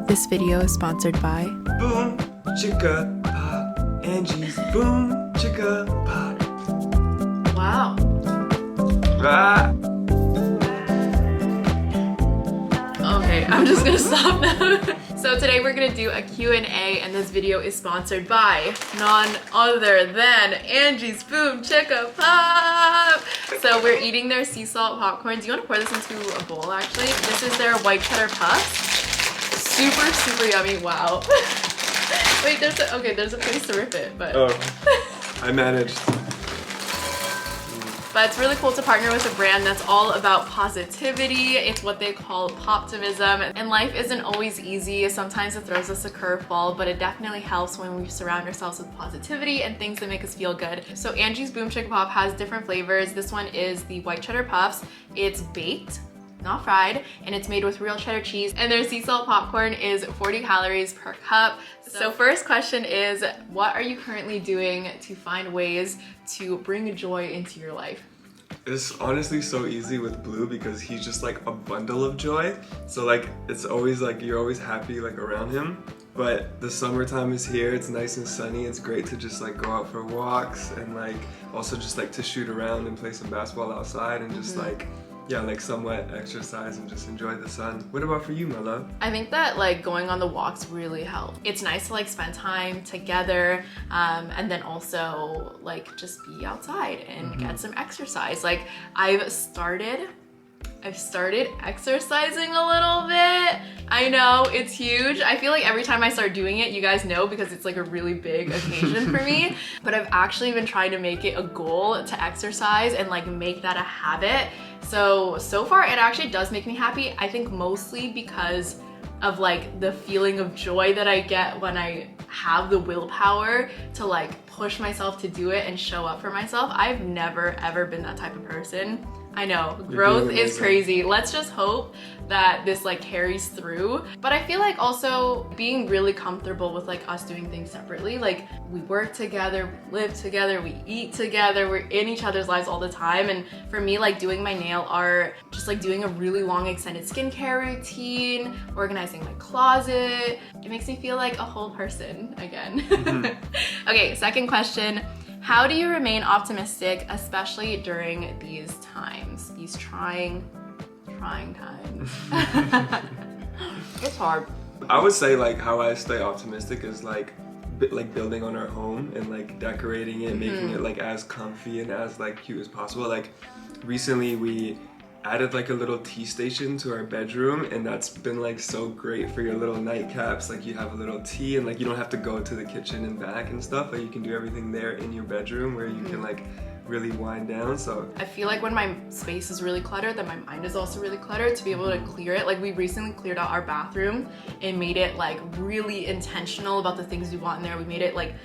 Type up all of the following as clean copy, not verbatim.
This video is sponsored by Boom Chicka Pop, Angie's Boom Chicka Pop. Wow. Ah. Okay, I'm just gonna stop now. So today we're gonna do a Q&A, and this video is sponsored by none other than Angie's Boom Chicka Pop. So we're eating their sea salt popcorn. Do you want to pour this into a bowl actually? This is their white cheddar puffs. Super, super yummy. Wow. Wait, there's a place to rip it, but I managed. But it's really cool to partner with a brand that's all about positivity. It's what they call optimism. And life isn't always easy. Sometimes it throws us a curveball, but it definitely helps when we surround ourselves with positivity and things that make us feel good. So Angie's Boom Chicka Pop has different flavors. This one is the white cheddar puffs. It's baked, not fried, and it's made with real cheddar cheese, and their sea salt popcorn is 40 calories per cup. So first question is, what are you currently doing to find ways to bring joy into your life? It's honestly so easy with Blue because he's just like a bundle of joy. So like it's always like you're always happy like around him. But the summertime is here, it's nice and sunny. It's great to just like go out for walks and like also just like to shoot around and play some basketball outside and just like like somewhat exercise and just enjoy the sun. What about for you, my love? I think that like going on the walks really help. It's nice to like spend time together and then also like just be outside and get some exercise. Like I've started exercising a little bit. I know, it's huge. I feel like every time I start doing it, you guys know because it's like a really big occasion for me. But I've actually been trying to make it a goal to exercise and like make that a habit. So far it actually does make me happy. I think mostly because of like the feeling of joy that I get when I have the willpower to like push myself to do it and show up for myself. I've never ever been that type of person. I know, growth is crazy. Let's just hope that this like carries through. But I feel like also being really comfortable with like us doing things separately. Like we work together, we live together, we eat together, we're in each other's lives all the time. And for me, like doing my nail art, just like doing a really long extended skincare routine, organizing my closet, it makes me feel like a whole person again. Okay, second question. How do you remain optimistic, especially during these times, these trying times? It's hard. I would say like how I stay optimistic is like building on our home and like decorating it, making it like as comfy and as like cute as possible. Like recently we added like a little tea station to our bedroom, and that's been like so great for your little nightcaps. Like you have a little tea and like you don't have to go to the kitchen and back and stuff. Like you can do everything there in your bedroom where you can like really wind down. So I feel like when my space is really cluttered, then my mind is also really cluttered. To be able to clear it, like we recently cleared out our bathroom and made it like really intentional about the things we want in there. We made it like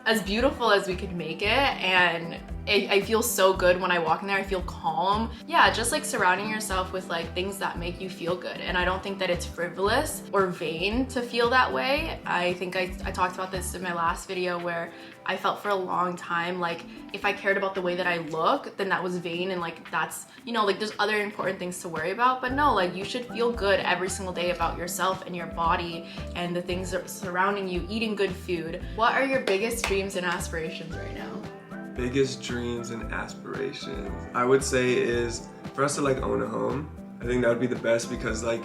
as beautiful as we could make it, and I feel so good when I walk in there. I feel calm. Yeah, just like surrounding yourself with like things that make you feel good. And I don't think that it's frivolous or vain to feel that way. I think I talked about this in my last video where I felt for a long time like if I cared about the way that I look, then that was vain, and like that's, you know, like there's other important things to worry about. But no, like you should feel good every single day about yourself and your body and the things that are surrounding you, eating good food. What are your biggest dreams and aspirations right now? Biggest dreams and aspirations, I would say, is for us to like own a home. I think that would be the best because like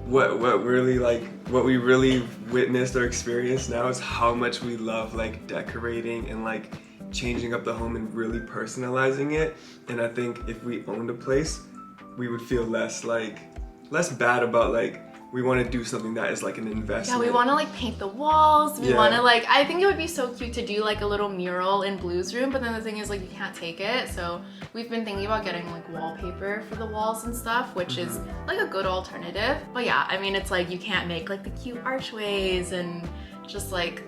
what we really witnessed or experienced now is how much we love like decorating and like changing up the home and really personalizing it. And I think if we owned a place, we would feel less bad about like we want to do something that is like an investment. Yeah, we want to like paint the walls. We want to like, I think it would be so cute to do like a little mural in Blue's room, but then the thing is like you can't take it. So we've been thinking about getting like wallpaper for the walls and stuff, which is like a good alternative. But yeah, I mean, it's like you can't make like the cute archways and just like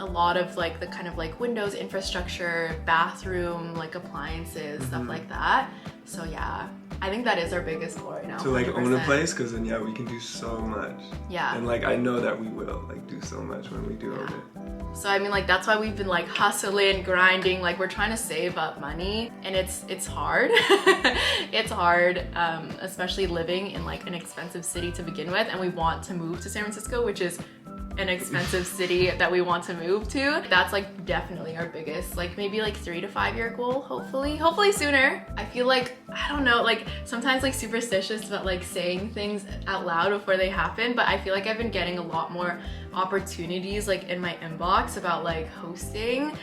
a lot of like the kind of like windows infrastructure, bathroom, like appliances, stuff like that. So yeah, I think that is our biggest goal right now. To like 100%. Own a place, because then yeah, we can do so much. Yeah. And like I know that we will like do so much when we do own it. So I mean, like, that's why we've been like hustling, grinding, like we're trying to save up money, and it's hard. It's hard, especially living in like an expensive city to begin with, and we want to move to San Francisco, which is an expensive city that we want to move to. That's like definitely our biggest, like maybe like 3 to 5 year goal, hopefully sooner. I feel like, I don't know, like sometimes like superstitious about like saying things out loud before they happen, but I feel like I've been getting a lot more opportunities like in my inbox about like hosting,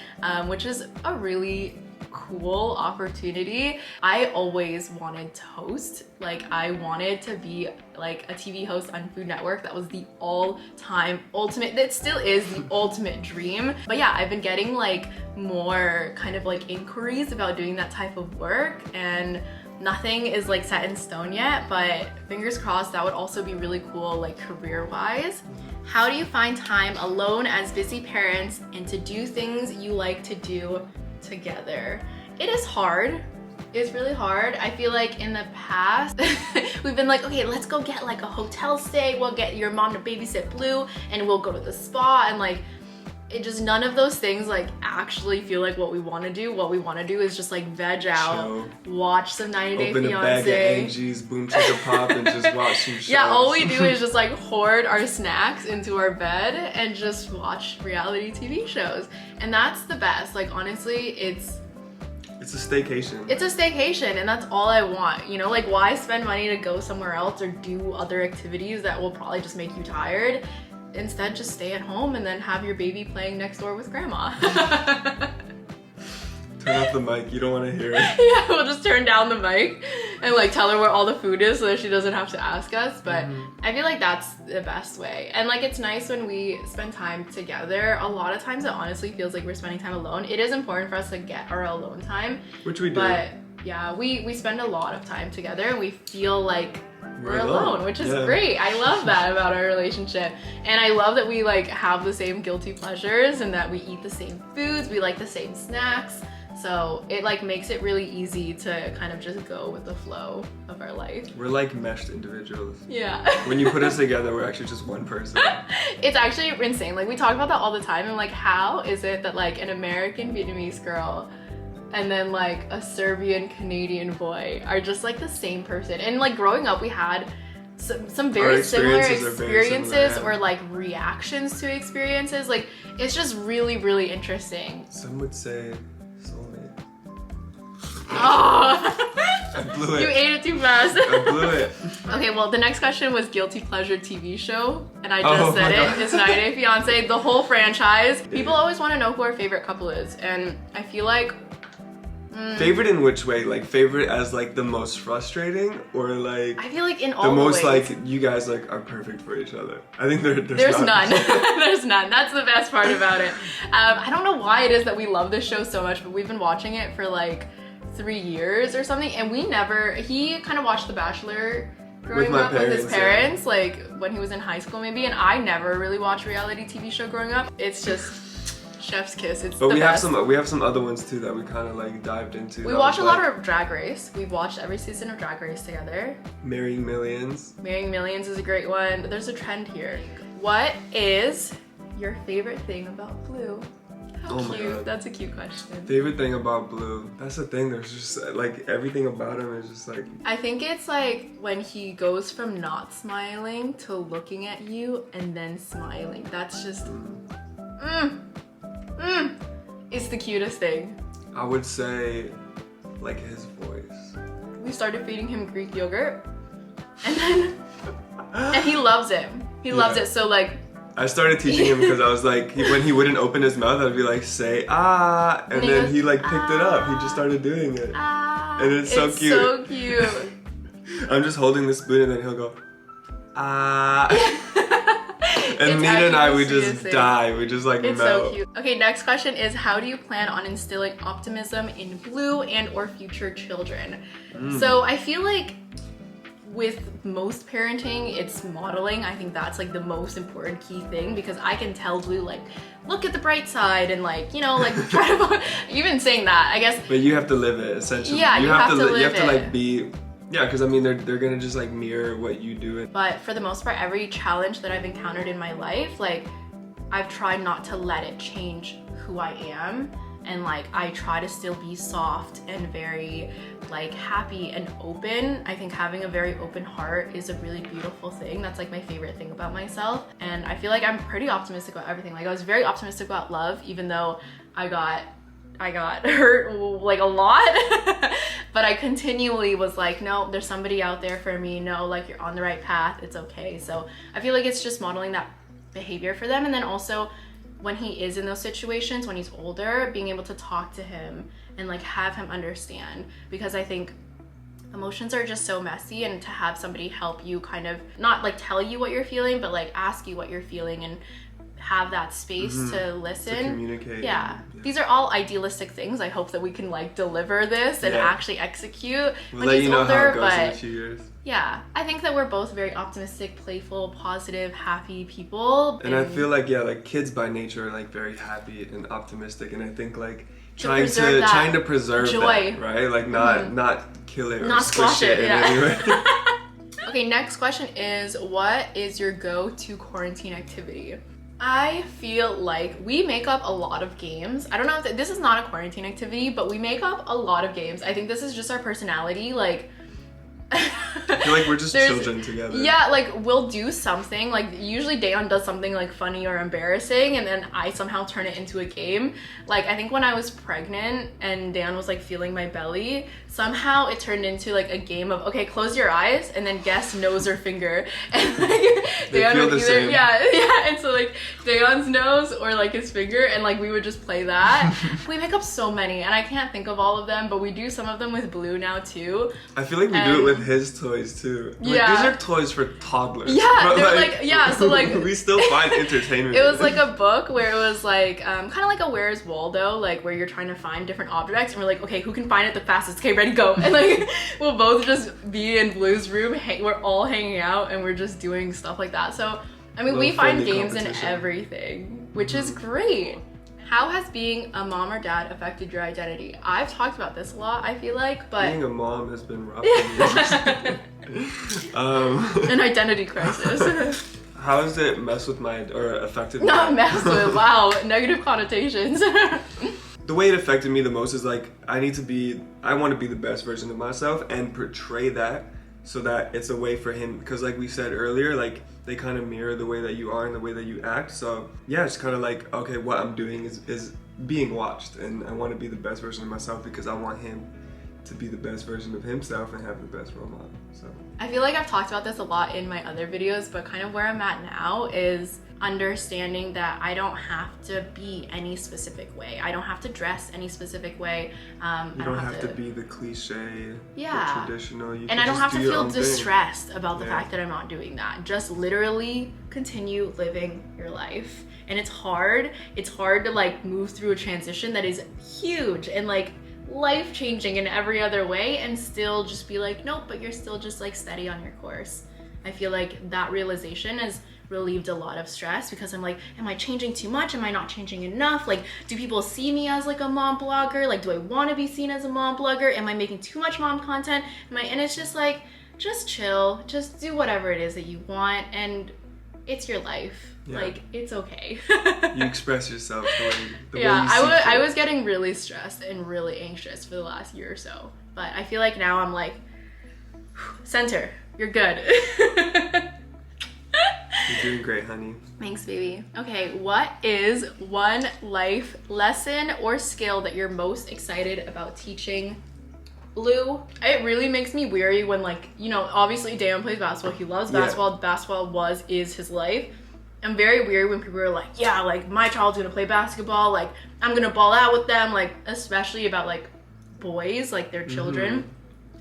which is a really cool opportunity. I always wanted to host. Like I wanted to be like a TV host on Food Network. That was the all-time ultimate, that still is the ultimate dream. But yeah, I've been getting like more kind of like inquiries about doing that type of work, and nothing is like set in stone yet, but fingers crossed. That would also be really cool like career-wise. How do you find time alone as busy parents and to do things you like to do together? It is hard. It's really hard. I feel like in the past we've been like, okay, let's go get like a hotel stay, we'll get your mom to babysit Blue, and we'll go to the spa, and like it just, none of those things like actually feel like what we want to do. What we want to do is just like veg out, watch some 90 Day Open Fiancé. a bag of ANGIE'S, BOOMCHICKAPOP, and just watch some shows. Yeah, all we do is just like hoard our snacks into our bed and just watch reality TV shows. And that's the best. Like honestly, it's a staycation. It's a staycation, and that's all I want. You know, like why spend money to go somewhere else or do other activities that will probably just make you tired? Instead, just stay at home and then have your baby playing next door with grandma. Turn off the mic, you don't want to hear it. Yeah, we'll just turn down the mic and like tell her where all the food is so that she doesn't have to ask us. But I feel like that's the best way. And like it's nice when we spend time together. A lot of times it honestly feels like we're spending time alone. It is important for us to get our alone time. Which we do. But yeah, we spend a lot of time together and we feel like we're alone, which is great. I love that about our relationship. And I love that we like have the same guilty pleasures and that we eat the same foods, we like the same snacks. So it like makes it really easy to kind of just go with the flow of our life. We're like meshed individuals. Yeah. When you put us together, we're actually just one person. It's actually insane. Like we talk about that all the time, and like how is it that like an American Vietnamese girl and then like a Serbian Canadian boy are just like the same person? And like growing up we had some very similar experiences or like reactions to experiences. Like it's just really, really interesting. Some would say soulmate. Oh! I blew it. You ate it too fast. I blew it. Okay, well the next question was guilty pleasure TV show, and I just said it. It's 90 Day Fiancé, the whole franchise. People always want to know who our favorite couple is, and I feel like favorite in which way? Like favorite as like the most frustrating, or like I feel like in all the most ways. like you guys like are perfect for each other? I think there's none. There's none. That's the best part about it. I don't know why it is that we love this show so much, but we've been watching it for like 3 years or something, and he kind of watched The Bachelor growing up with his parents, like when he was in high school maybe, and I never really watched reality TV show growing up. It's just chef's kiss. It's but the we best. have some other ones too that we kind of like dived into. We watch a lot of Drag Race. We've watched every season of Drag Race together. Marrying Millions. Marrying Millions is a great one. There's a trend here. What is your favorite thing about Blue? How cute. That's a cute question. Favorite thing about Blue? That's the thing. There's just like everything about him is just like. I think it's like when he goes from not smiling to looking at you and then smiling. That's just. It's the cutest thing. I would say like his voice. We started feeding him Greek yogurt and then and he loves it. He loves it. So like I started teaching him because I was like, when he wouldn't open his mouth, I'd be like, say ah, and then he like picked it up. He just started doing it, and it's so cute. So cute. I'm just holding the spoon, and then he'll go ah. And Nina and I, we just die. We just like melt. It's so cute. Okay, next question is, how do you plan on instilling optimism in Blue and or future children? So I feel like with most parenting, it's modeling. I think that's like the most important key thing, because I can tell Blue like, look at the bright side, and like, you know, like try to, even saying that, I guess. But you have to live it, essentially. Yeah, you have to live it. You have to like be. Yeah, because I mean, they're gonna just like mirror what you do. But for the most part, every challenge that I've encountered in my life, like I've tried not to let it change who I am. And like, I try to still be soft and very like happy and open. I think having a very open heart is a really beautiful thing. That's like my favorite thing about myself. And I feel like I'm pretty optimistic about everything. Like I was very optimistic about love, even though I got hurt like a lot. But I continually was like, no, there's somebody out there for me. No, like you're on the right path. It's okay. So I feel like it's just modeling that behavior for them. And then also, when he is in those situations, when he's older, being able to talk to him and like have him understand, because I think emotions are just so messy, and to have somebody help you kind of not like tell you what you're feeling, but like ask you what you're feeling and have that space to listen. To communicate. Yeah. These are all idealistic things. I hope that we can like deliver this and actually execute We'll when he's older, how it goes but in a few years. Yeah, I think that we're both very optimistic, playful, positive, happy people. And I feel like, like kids by nature are like very happy and optimistic, and I think like trying to preserve joy. that, right? Like not kill it or not squish it in any way. Okay, next question is, what is your go-to quarantine activity? I feel like we make up a lot of games. I don't know if this is not a quarantine activity, but we make up a lot of games. I think this is just our personality. Like, I feel like we're just children together. Yeah, like we'll do something, like usually Dayon does something like funny or embarrassing, and then I somehow turn it into a game. Like I think when I was pregnant and Dayon was like feeling my belly, somehow it turned into like a game of, okay, close your eyes and then guess nose or finger. And like Dayon would either, yeah, and so like Dayon's nose or like his finger, and like we would just play that. We make up so many, and I can't think of all of them, but we do some of them with Blue now too. I feel like we do it with his toys too. Like, yeah. These are toys for toddlers. Yeah, they're like, yeah, so like we still find entertainment. It was like a book where it was like kind of like a Where's Waldo, like where you're trying to find different objects, and we're like, okay, who can find it the fastest? Okay, ready, go. And like we'll both just be in Blue's room, we're all hanging out and we're just doing stuff like that. So I mean, we find games in everything, which is great. How has being a mom or dad affected your identity? I've talked about this a lot, I feel like, but being a mom has been rough for me. An identity crisis. How has it messed with affected Not messed with, wow, negative connotations. The way it affected me the most is like, I want to be the best version of myself and portray that, so that it's a way for him, because like we said earlier, like they kind of mirror the way that you are and the way that you act. So yeah, it's kind of like, okay, what I'm doing is being watched, and I want to be the best version of myself because I want him to be the best version of himself and have the best role model. So I feel like I've talked about this a lot in my other videos, but kind of where I'm at now is understanding that I don't have to be any specific way. I don't have to dress any specific way. You don't have to be the cliche, the traditional. And I don't have to feel distressed about the fact that I'm not doing that. Just literally continue living your life. And it's hard. It's hard to like move through a transition that is huge and like life-changing in every other way, and still just be like, nope, but you're still just like steady on your course. I feel like that realization has relieved a lot of stress, because I'm like, am I changing too much? Am I not changing enough? Like, do people see me as like a mom blogger? Like, do I want to be seen as a mom blogger? Am I making too much mom content? And it's just like, just chill, just do whatever it is that you want, and it's your life. Yeah. Like, it's okay. You express yourself the way yeah, you I was getting really stressed and really anxious for the last year or so, but I feel like now I'm like, center, you're good. You're doing great, honey. Thanks, baby. Okay, what is one life lesson or skill that you're most excited about teaching Blue? It really makes me weary when, like, you know, obviously Dayon plays basketball. He loves basketball. Yeah. Basketball is his life. I'm very weird when people are like, yeah, like my child's gonna play basketball. Like, I'm gonna ball out with them. Like, especially about like boys, like their children.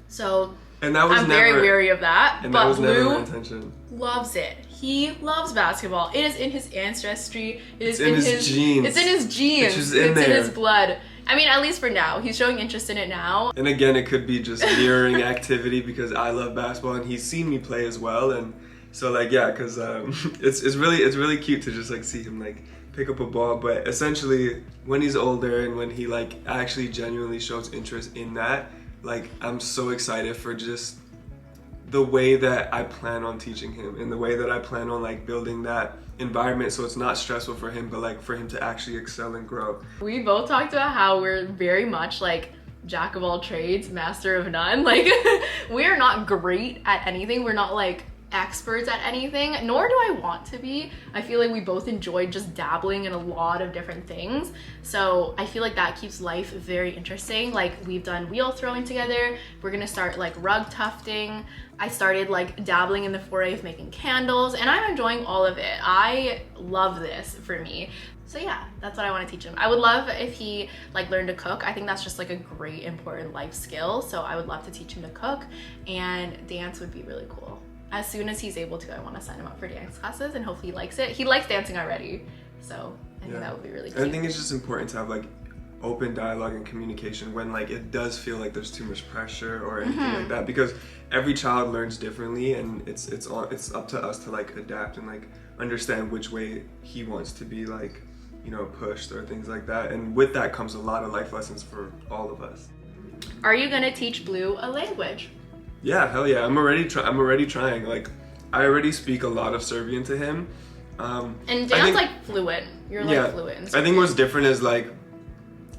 So and that was I'm very weary of that. And but that was Blue never my intention. Loves it. He loves basketball. It is in his ancestry. It's in his genes. It's in his genes. It's just in there. In his blood. I mean, at least for now. He's showing interest in it now. And again, it could be just mirroring activity because I love basketball and he's seen me play as well. And so like, yeah, because it's really cute to just like see him like pick up a ball. But essentially, when he's older and when he like actually genuinely shows interest in that, like I'm so excited for just the way that I plan on teaching him and the way that I plan on like building that environment so it's not stressful for him, but like for him to actually excel and grow. We both talked about how we're very much like jack of all trades, master of none. Like we're not great at anything. We're not like experts at anything, nor do I want to be. I feel like we both enjoy just dabbling in a lot of different things. So I feel like that keeps life very interesting. Like we've done wheel throwing together. We're gonna start like rug tufting. I started like dabbling in the foray of making candles, and I'm enjoying all of it. I love this for me. So yeah, that's what I want to teach him. I would love if he like learned to cook. I think that's just like a great important life skill. So I would love to teach him to cook, and dance would be really cool. As soon as he's able to, I want to sign him up for dance classes, and hopefully he likes it. He likes dancing already, so I think that would be really cute. I think it's just important to have like open dialogue and communication when like it does feel like there's too much pressure or anything like that, because every child learns differently, and it's up to us to like adapt and like understand which way he wants to be like, you know, pushed or things like that. And with that comes a lot of life lessons for all of us. Are you gonna teach Blue a language? Yeah, hell yeah. I'm already trying. Like, I already speak a lot of Serbian to him. And Dan's like fluent. You're like fluent in Serbian. I think what's different is like,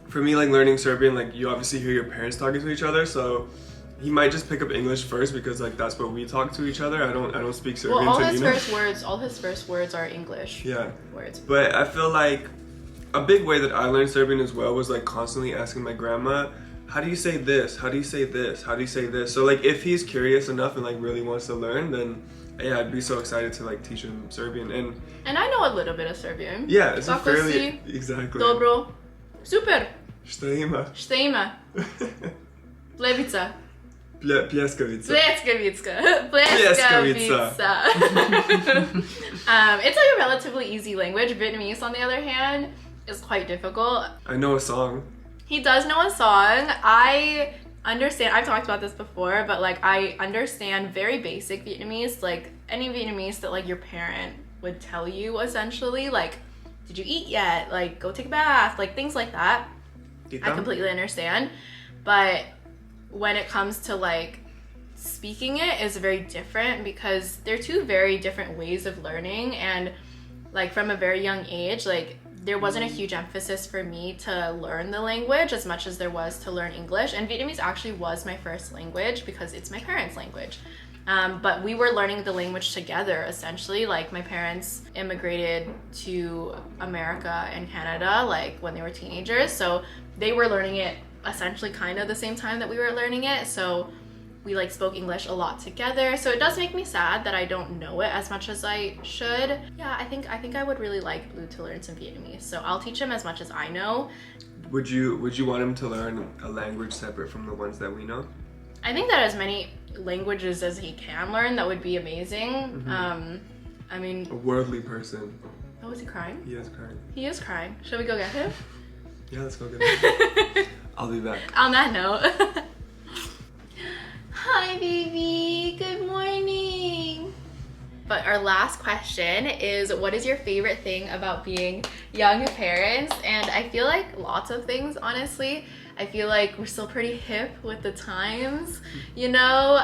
for me, like learning Serbian, like you obviously hear your parents talking to each other, so he might just pick up English first because like that's what we talk to each other. I don't speak Serbian. Well, all his first words are English. Yeah. Words. But I feel like a big way that I learned Serbian as well was like constantly asking my grandma, how do you say this? How do you say this? How do you say this? So like if he's curious enough and like really wants to learn, then yeah, I'd be so excited to like teach him Serbian. And I know a little bit of Serbian. Yeah, it's a fairly exactly. Dobro. Super. Šta ima? Šta ima? Levica. Pljeskavica. Pljeskavica. It's like a relatively easy language. Vietnamese, on the other hand, is quite difficult. I know a song. He does know a song. I understand, I've talked about this before, but like I understand very basic Vietnamese, like any Vietnamese that like your parent would tell you essentially, like, did you eat yet? Like, go take a bath, like things like that. I completely understand. But when it comes to like speaking it is very different because they're two very different ways of learning. And like from a very young age, like there wasn't a huge emphasis for me to learn the language as much as there was to learn English. And Vietnamese actually was my first language because it's my parents' language. But we were learning the language together, essentially. Like my parents immigrated to America and Canada like when they were teenagers. So they were learning it essentially kind of the same time that we were learning it. So we like spoke English a lot together. So it does make me sad that I don't know it as much as I should. Yeah, I think I would really like Blue to learn some Vietnamese. So I'll teach him as much as I know. Would you want him to learn a language separate from the ones that we know? I think that as many languages as he can learn, that would be amazing. I mean, a worldly person. Oh, is he crying? He is crying. He is crying. Should we go get him? Yeah, let's go get him. I'll be back. On that note. Hi, baby. Good morning. But our last question is, what is your favorite thing about being young parents? And I feel like lots of things, honestly. I feel like we're still pretty hip with the times, you know?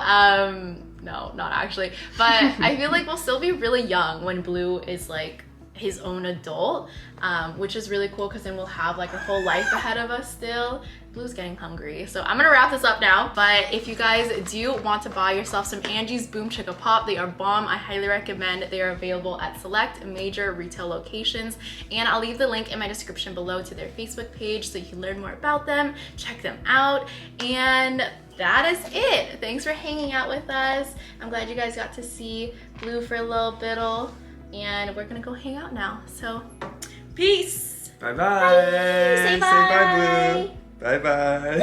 No, not actually. But I feel like we'll still be really young when Blue is like his own adult, which is really cool because then we'll have like a whole life ahead of us still. Blue's getting hungry, so I'm gonna wrap this up now. But if you guys do want to buy yourself some Angie's BOOMCHICKAPOP, they are bomb. I highly recommend. They are available at select major retail locations, and I'll leave the link in my description below to their Facebook page so you can learn more about them, check them out, and that is it. Thanks for hanging out with us. I'm glad you guys got to see Blue for a little bit, and we're gonna go hang out now. So, peace. Bye-bye. Bye. Say bye. Say bye, Blue. Bye-bye.